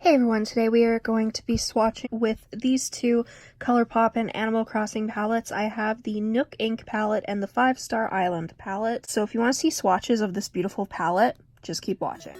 Hey everyone, today we are going to be swatching with these two Colourpop and Animal Crossing palettes. I have the Nook Ink palette and the 5-Star Island palette. So if you want to see swatches of this beautiful palette, just keep watching.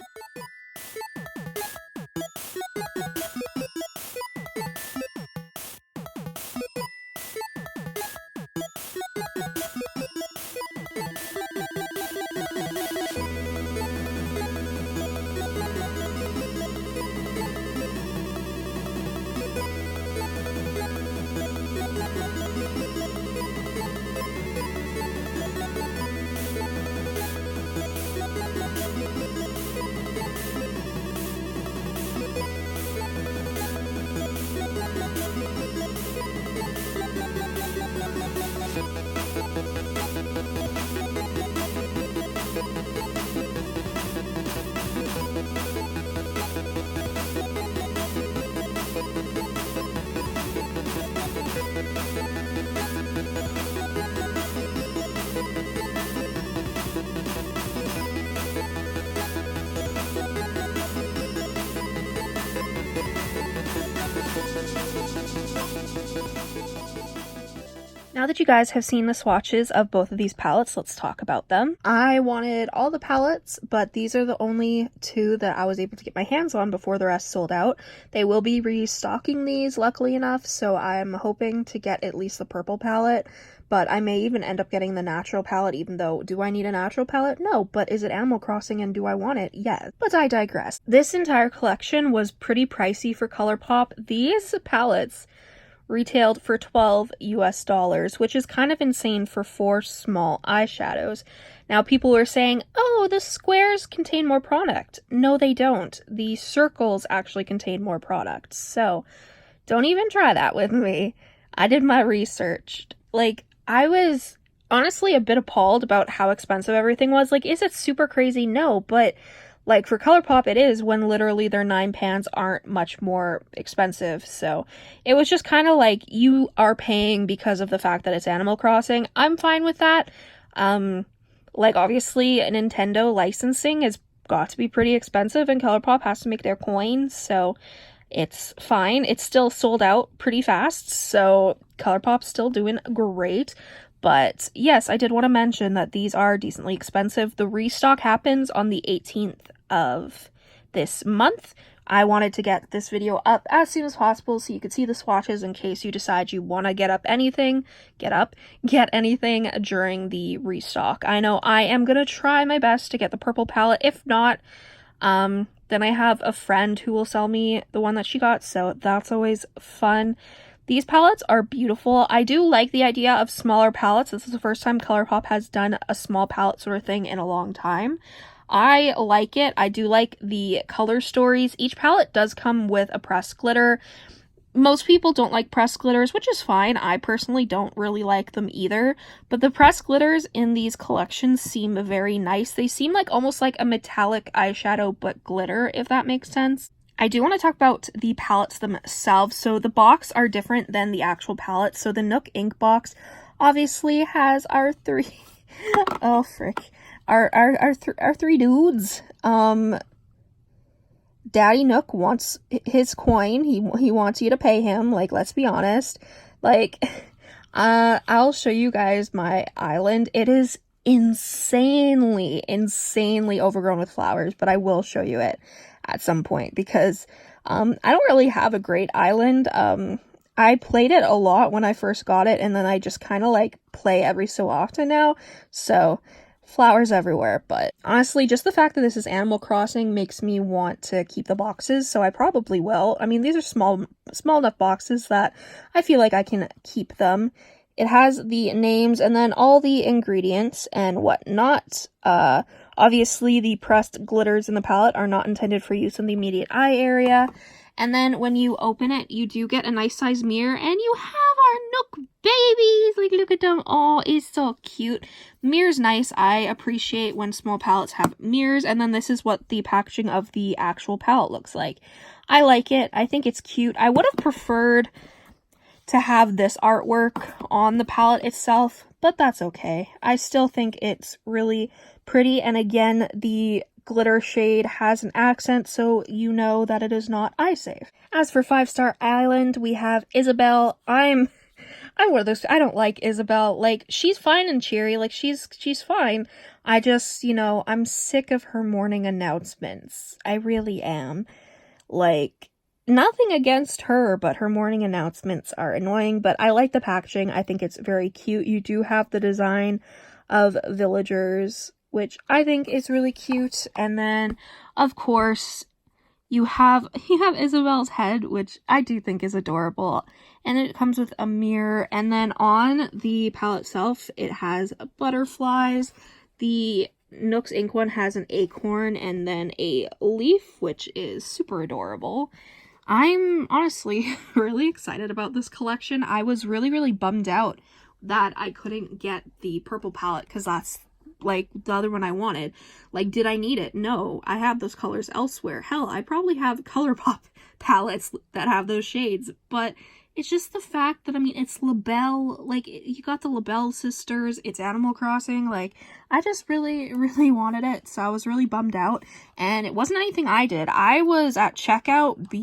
Now that you guys have seen the swatches of both of these palettes, let's talk about them. I wanted all the palettes, but these are the only two that I was able to get my hands on before the rest sold out. They will be restocking these, luckily enough, so I'm hoping to get at least the purple palette, but I may even end up getting the natural palette, even though, do I need a natural palette? No, but is it Animal Crossing and do I want it? Yes, but I digress. This entire collection was pretty pricey for Colourpop. These palettes retailed for $12 US, which is kind of insane for 4 small eyeshadows. Now people are saying, oh, the squares contain more product. No, they don't. The circles actually contain more product. So don't even try that with me. I did my research. Like, I was honestly a bit appalled about how expensive everything was. Like, is it super crazy? No, but like for Colourpop it is, when literally their 9 pans aren't much more expensive. So it was just kind of like, you are paying because of the fact that it's Animal Crossing. I'm fine with that. Like obviously Nintendo licensing has got to be pretty expensive and Colourpop has to make their coins, so it's fine. It's still sold out pretty fast, so Colourpop's still doing great. But yes, I did want to mention that these are decently expensive. The restock happens on the 18th of this month. I wanted to get this video up as soon as possible so you could see the swatches in case you decide you want to get anything during the restock. I know I am going to try my best to get the purple palette. If not, then I have a friend who will sell me the one that she got, so that's always fun. These palettes are beautiful. I do like the idea of smaller palettes. This is the first time Colourpop has done a small palette sort of thing in a long time. I like it. I do like the color stories. Each palette does come with a pressed glitter. Most people don't like pressed glitters, which is fine. I personally don't really like them either. But the pressed glitters in these collections seem very nice. They seem like almost like a metallic eyeshadow but glitter, if that makes sense. I do want to talk about the palettes themselves. So the box are different than the actual palette. So the Nook ink box obviously has our three oh frick. Our three dudes. Daddy Nook wants his coin. He wants you to pay him. Like, let's be honest. Like, I'll show you guys my island. It is insanely overgrown with flowers, but I will show you it at some point because I don't really have a great island. I played it a lot when I first got it, and then I just kind of like play every so often now, so flowers everywhere. But honestly, just the fact that this is Animal Crossing makes me want to keep the boxes, so I probably will. I mean, these are small enough boxes that I feel like I can keep them. It has the names and then all the ingredients and whatnot. Obviously, the pressed glitters in the palette are not intended for use in the immediate eye area. And then when you open it, you do get a nice size mirror, and you have our Nook babies. Like, look at them. Oh, it's so cute. Mirror's nice. I appreciate when small palettes have mirrors. And then this is what the packaging of the actual palette looks like. I like it. I think it's cute. I would have preferred to have this artwork on the palette itself, but that's okay. I still think it's really pretty, and again, the glitter shade has an accent, so you know that it is not eye safe. As for 5-Star Island, we have Isabel. I'm one of those, I don't like Isabel. Like, she's fine and cheery, like, she's fine. I just, you know, I'm sick of her morning announcements. I really am. Like, nothing against her, but her morning announcements are annoying, but I like the packaging. I think it's very cute. You do have the design of villagers, which I think is really cute. And then, of course, you have Isabel's head, which I do think is adorable. And it comes with a mirror. And then on the palette itself, it has butterflies. The Nook's ink one has an acorn and then a leaf, which is super adorable. I'm honestly really excited about this collection. I was really bummed out that I couldn't get the purple palette because that's like the other one I wanted. Like, did I need it? No, I have those colors elsewhere. Hell, I probably have Colourpop palettes that have those shades, but it's just the fact that, I mean, it's LaBelle, like, you got the LaBelle sisters, it's Animal Crossing, like, I just really wanted it, so I was really bummed out, and it wasn't anything I did. I was at checkout,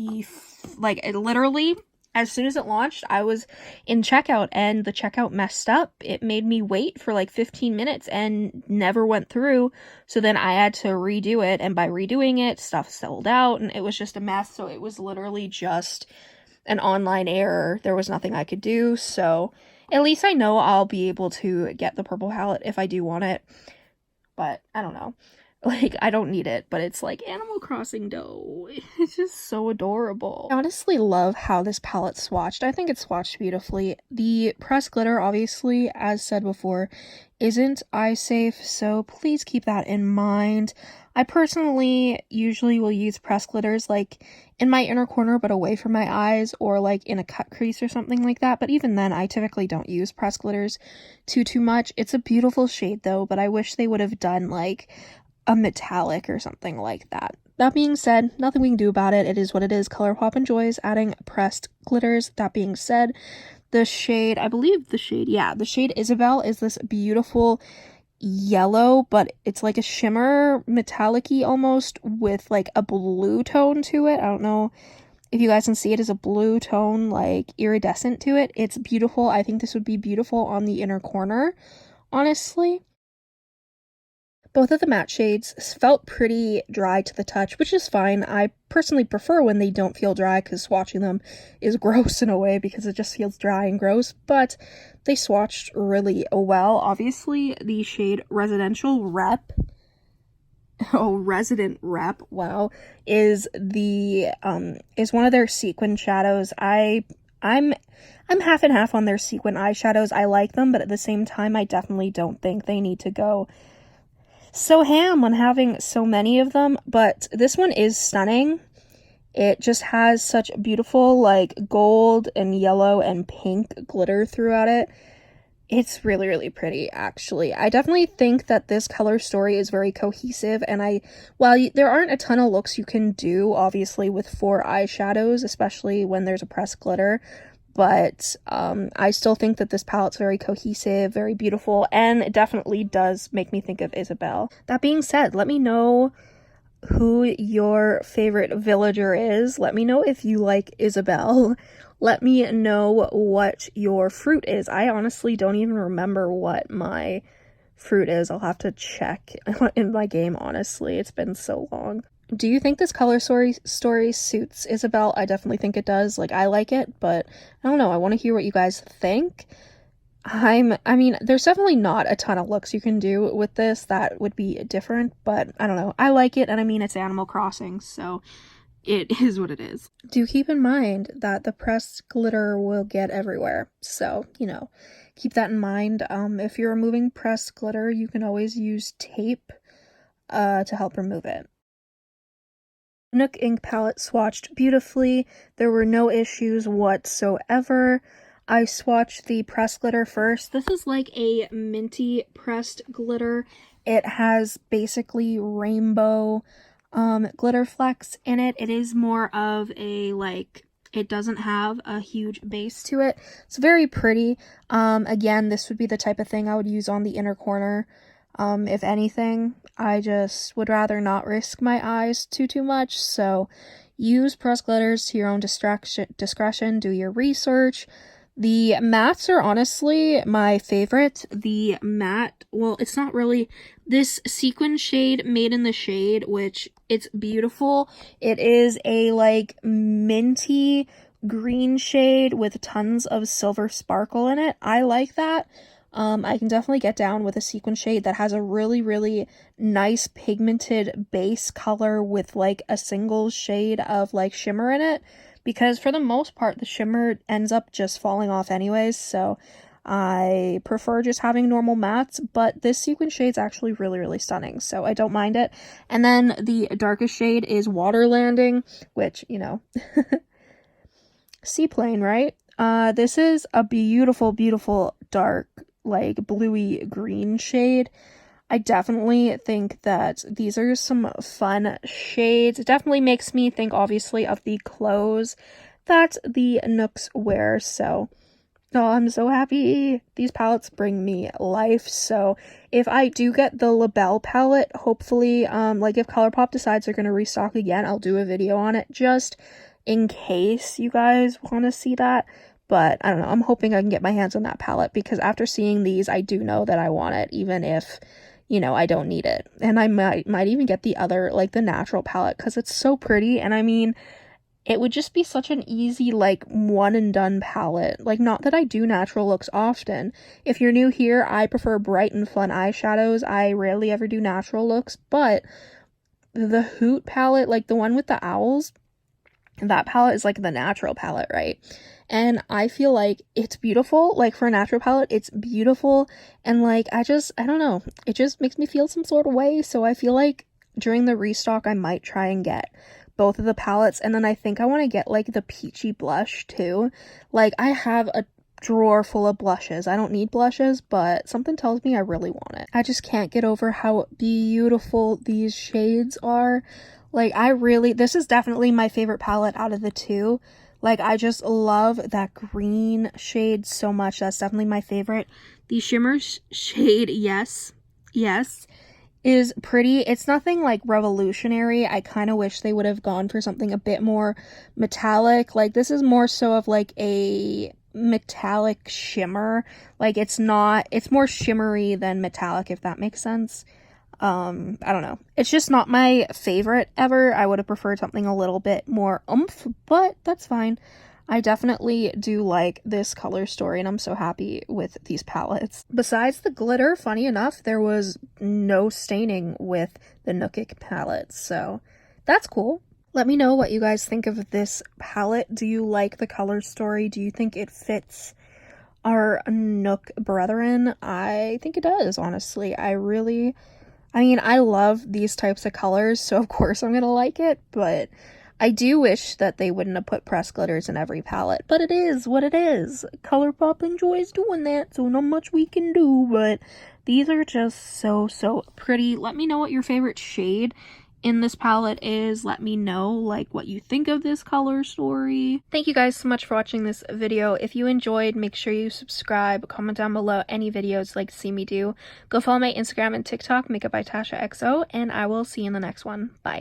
literally, as soon as it launched, I was in checkout, and the checkout messed up. It made me wait for, like, 15 minutes, and never went through, so then I had to redo it, and by redoing it, stuff sold out, and it was just a mess, so it was literally just an online error. There was nothing I could do, so at least I know I'll be able to get the purple palette if I do want it, but I don't know. Like, I don't need it, but it's like Animal Crossing dough. It's just so adorable. I honestly love how this palette's swatched. I think it's swatched beautifully. The pressed glitter, obviously, as said before, isn't eye safe, so please keep that in mind. I personally usually will use pressed glitters like in my inner corner but away from my eyes, or like in a cut crease or something like that, but even then I typically don't use pressed glitters too much. It's a beautiful shade though, but I wish they would have done like a metallic or something like that. That being said, nothing we can do about it. It is what it is. Colourpop enjoys adding pressed glitters. That being said, the shade, the shade Isabel is this beautiful yellow, but it's like a shimmer, metallic-y almost, with like a blue tone to it. I don't know if you guys can see it as a blue tone, like iridescent to it. It's beautiful. I think this would be beautiful on the inner corner, honestly. Both of the matte shades felt pretty dry to the touch, which is fine. I personally prefer when they don't feel dry because swatching them is gross in a way because it just feels dry and gross, but they swatched really well. Obviously, the shade Resident Rep, wow, is one of their sequin shadows. I'm half and half on their sequin eyeshadows. I like them, but at the same time, I definitely don't think they need to go so ham on having so many of them, but this one is stunning. It just has such beautiful like gold and yellow and pink glitter throughout it. It's really pretty, actually. I definitely think that this color story is very cohesive, and while there aren't a ton of looks you can do, obviously, with 4 eyeshadows, especially when there's a pressed glitter, but I still think that this palette's very cohesive, very beautiful, and it definitely does make me think of Isabel. That being said, let me know who your favorite villager is. Let me know if you like Isabel. Let me know what your fruit is. I honestly don't even remember what my fruit is. I'll have to check in my game, honestly. It's been so long. Do you think this color story suits Isabel? I definitely think it does. Like, I like it, but I don't know. I want to hear what you guys think. I mean, there's definitely not a ton of looks you can do with this that would be different, but I don't know. I like it, and I mean, it's Animal Crossing, so it is what it is. Do keep in mind that the pressed glitter will get everywhere, so, you know, keep that in mind. If you're removing pressed glitter, you can always use tape to help remove it. Nook ink palette swatched beautifully. There were no issues whatsoever. I swatched the pressed glitter first. This is like a minty pressed glitter. It has basically rainbow glitter flecks in it. It is more of a, like, it doesn't have a huge base to it. It's very pretty. Again, this would be the type of thing I would use on the inner corner. If anything, I just would rather not risk my eyes too much, so use pressed glitters to your own discretion, do your research. The mattes are honestly my favorite. The matte, well, it's not really this sequin shade, Made in the Shade, which it's beautiful. It is a like minty green shade with tons of silver sparkle in it. I like that. I can definitely get down with a sequin shade that has a really nice pigmented base color with like a single shade of like shimmer in it, because for the most part the shimmer ends up just falling off anyways, so I prefer just having normal mattes, but this sequin shade's actually really stunning, so I don't mind it. And then the darkest shade is Water Landing, which, you know, seaplane, right? This is a beautiful dark, like bluey green shade. I definitely think that these are some fun shades. It definitely makes me think, obviously, of the clothes that the Nooks wear, so oh, I'm so happy. These palettes bring me life, so if I do get the Labelle palette, hopefully, like if Colourpop decides they're going to restock again, I'll do a video on it just in case you guys want to see that. But I don't know, I'm hoping I can get my hands on that palette, because after seeing these, I do know that I want it, even if, you know, I don't need it. And I might even get the other, like the natural palette, because it's so pretty. And I mean, it would just be such an easy, like, one and done palette. Like, not that I do natural looks often. If you're new here, I prefer bright and fun eyeshadows. I rarely ever do natural looks, but the Hoot palette, like the one with the owls, that palette is like the natural palette, right? And I feel like it's beautiful. Like, for a natural palette, it's beautiful. And like, I don't know, it just makes me feel some sort of way. So I feel like during the restock, I might try and get both of the palettes. And then I think I want to get like the peachy blush too. Like, I have a drawer full of blushes. I don't need blushes, but something tells me I really want it. I just can't get over how beautiful these shades are. Like, this is definitely my favorite palette out of the two. Like, I just love that green shade so much. That's definitely my favorite. The shimmer shade, yes, is pretty. It's nothing like revolutionary. I kind of wish they would have gone for something a bit more metallic. Like, this is more so of like a metallic shimmer. Like, it's more shimmery than metallic, if that makes sense. I don't know. It's just not my favorite ever. I would have preferred something a little bit more oomph, but that's fine. I definitely do like this color story, and I'm so happy with these palettes. Besides the glitter, funny enough, there was no staining with the Nook palette, so that's cool. Let me know what you guys think of this palette. Do you like the color story? Do you think it fits our Nook brethren? I think it does, honestly. I mean, I love these types of colors, so of course I'm gonna like it, but I do wish that they wouldn't have put pressed glitters in every palette, but it is what it is. Colourpop enjoys doing that, so not much we can do, but these are just so pretty. Let me know what your favorite shade in this palette is. Let me know like what you think of this color story. Thank you guys so much for watching this video. If you enjoyed, make sure you subscribe, comment down below any videos you'd like to see me do. Go follow my Instagram and TikTok, Makeup by Tasha XO, and I will see you in the next one. Bye.